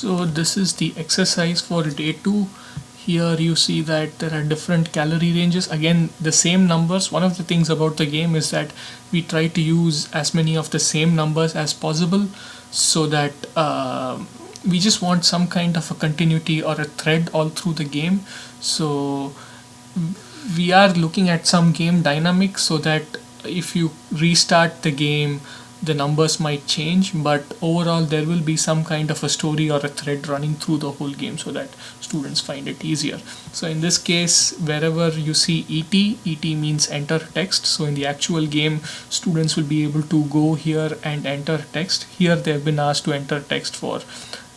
So this is the exercise for day 2. Here you see that there are different calorie ranges. Again, the same numbers. One of the things about the game is that we try to use as many of the same numbers as possible, so that we just want some kind of a continuity or a thread all through the game. So we are looking at some game dynamics, so that if you restart the game, the numbers might change, but overall there will be some kind of a story or a thread running through the whole game, so that students find it easier. So in this case, wherever you see ET means enter text. So in the actual game, students will be able to go here and enter text. Here they have been asked to enter text for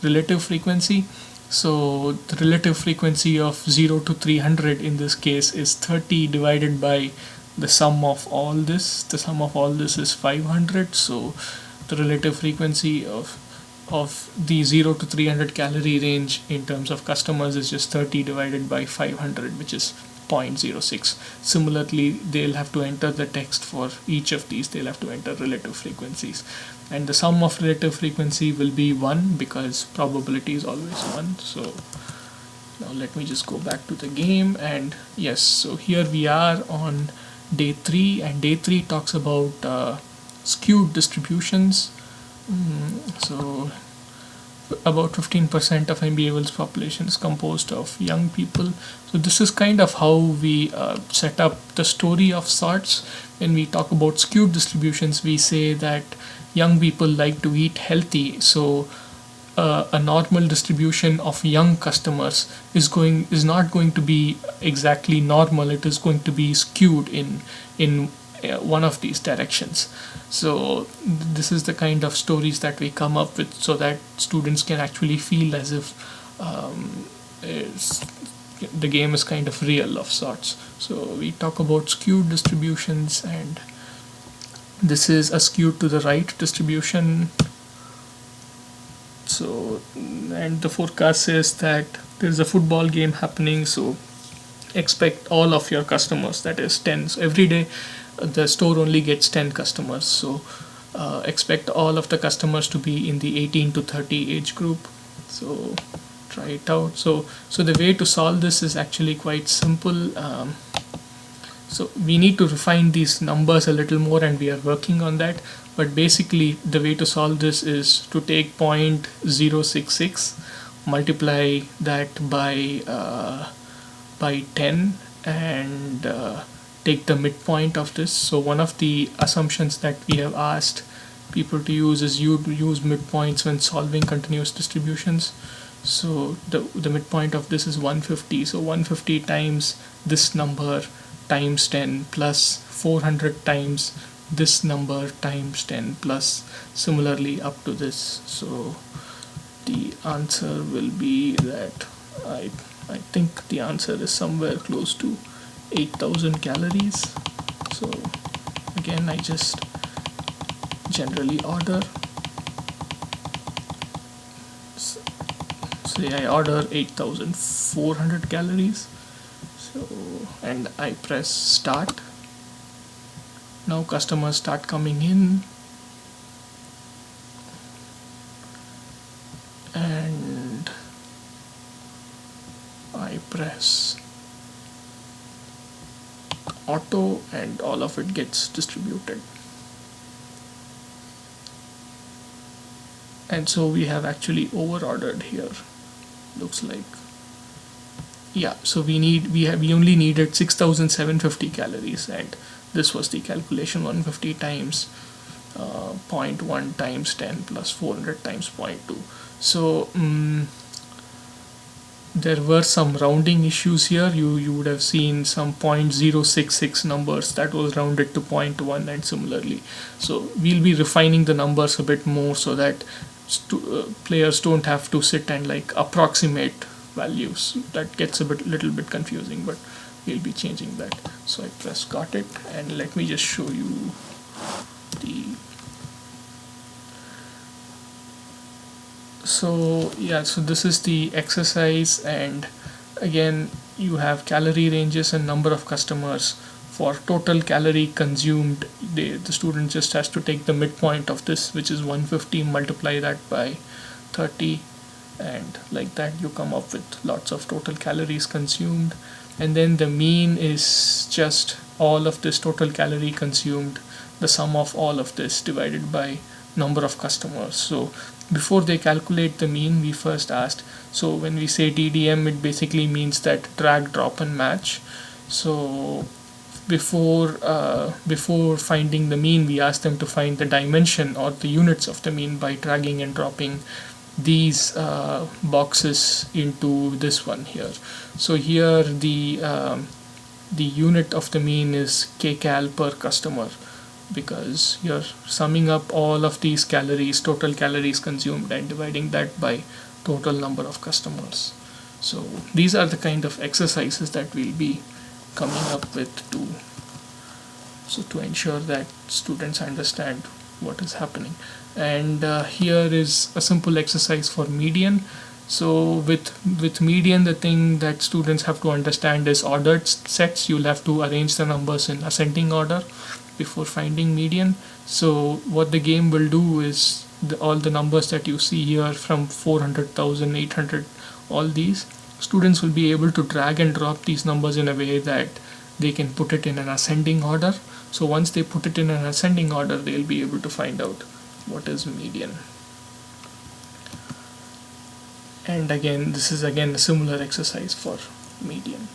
relative frequency. So the relative frequency of 0 to 300 in this case is 30 divided by the sum of all this. The sum of all this is 500. So the relative frequency of the 0 to 300 calorie range in terms of customers is just 30 divided by 500, which is 0.06. Similarly, they'll have to enter the text for each of these. They'll have to enter relative frequencies, and the sum of relative frequency will be 1, because probability is always 1. So now let me just go back to the game, and yes, so here we are on day 3, and day 3 talks about skewed distributions. So about 15% of MBAville's population is composed of young people. So this is kind of how we set up the story of sorts. When we talk about skewed distributions, we say that young people like to eat healthy, so a normal distribution of young customers is not going to be exactly normal. It is going to be skewed in one of these directions. So this is the kind of stories that we come up with, so that students can actually feel as if the game is kind of real of sorts. So we talk about skewed distributions, and this is a skewed to the right distribution. So, and the forecast says that there's a football game happening, so expect all of your customers, that is 10. So every day the store only gets 10 customers, so expect all of the customers to be in the 18 to 30 age group. So try it out. So the way to solve this is actually quite simple. So we need to refine these numbers a little more, and we are working on that. But basically the way to solve this is to take 0.066, multiply that by 10, and take the midpoint of this. So one of the assumptions that we have asked people to use is you use midpoints when solving continuous distributions. So the midpoint of this is 150. So 150 times this number times 10 plus 400 times this number times 10 plus similarly up to this. So the answer will be that I think the answer is somewhere close to 8,000 calories. So again, I just generally order, say I order 8,400 calories. So, and I press start. Now customers start coming in, and I press auto, and all of it gets distributed. And so we have actually over ordered here, looks like. Yeah, so we only needed 6,750 calories, and this was the calculation: 150 times 0.1 times 10 plus 400 times 0.2. So there were some rounding issues here. You would have seen some 0.066 numbers that was rounded to 0.1, and similarly. So we'll be refining the numbers a bit more, so that players don't have to sit and like approximate values. That gets a little bit confusing, but we'll be changing that. So I press got it, and let me just show you the. So yeah, so this is the exercise, and again you have calorie ranges and number of customers. For total calorie consumed, the student just has to take the midpoint of this, which is 150, multiply that by 30, and like that you come up with lots of total calories consumed. And then the mean is just all of this total calorie consumed, the sum of all of this divided by number of customers. So before they calculate the mean, we first asked, so when we say DDM, it basically means that drag, drop and match. So before finding the mean, we asked them to find the dimension or the units of the mean by dragging and dropping these boxes into this one here. So here the unit of the mean is kcal per customer, because you're summing up all of these calories, total calories consumed, and dividing that by total number of customers. So these are the kind of exercises that we'll be coming up with to ensure that students understand what is happening. And here is a simple exercise for median. So with median, the thing that students have to understand is ordered sets. You'll have to arrange the numbers in ascending order before finding median. So what the game will do is all the numbers that you see here from 400,000, 800, all these, students will be able to drag and drop these numbers in a way that they can put it in an ascending order. So once they put it in an ascending order, they'll be able to find out what is median. And again, this is again a similar exercise for median.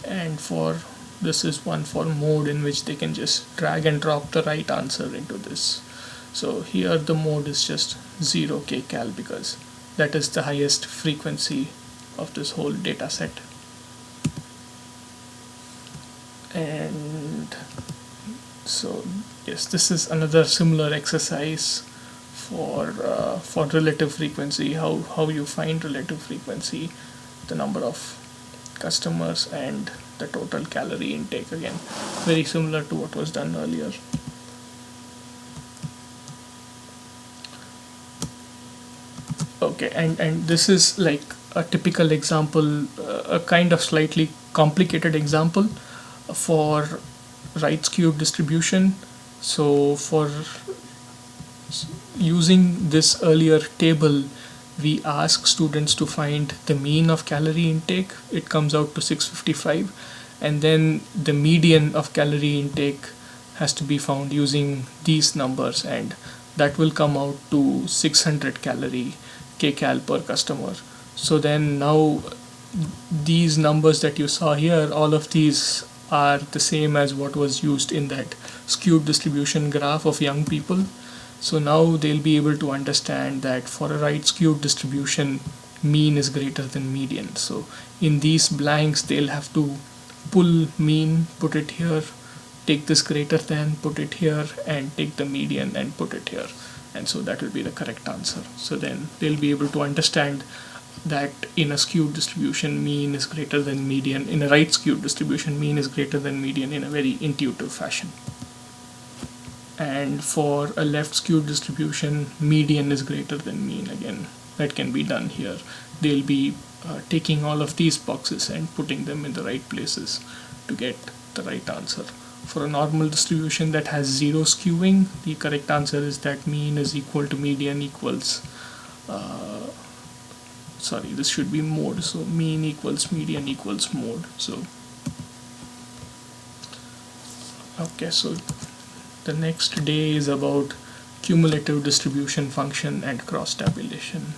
And for this is one for mode, in which they can just drag and drop the right answer into this. So here the mode is just 0 kcal, because that is the highest frequency of this whole data set. And so yes, this is another similar exercise for relative frequency, how you find relative frequency, the number of customers and the total calorie intake. Again, very similar to what was done earlier. Okay, and this is like a typical example, a kind of slightly complicated example for right skewed distribution. So for using this earlier table, we ask students to find the mean of calorie intake. It comes out to 655, and then the median of calorie intake has to be found using these numbers, and that will come out to 600 calorie kcal per customer. So then now these numbers that you saw here, all of these are the same as what was used in that skewed distribution graph of young people. So now they'll be able to understand that for a right skewed distribution, mean is greater than median. So in these blanks, they'll have to pull mean, put it here, take this greater than, put it here, and take the median and put it here. And so that will be the correct answer. So then they'll be able to understand that in a skewed distribution, mean is greater than median. In a right skewed distribution, mean is greater than median in a very intuitive fashion. And for a left skewed distribution, median is greater than mean. Again, that can be done here. They'll be taking all of these boxes and putting them in the right places to get the right answer. For a normal distribution that has zero skewing, the correct answer is that mean is equal to median equals this should be mode. So mean equals median equals mode. So okay, so the next day is about cumulative distribution function and cross tabulation.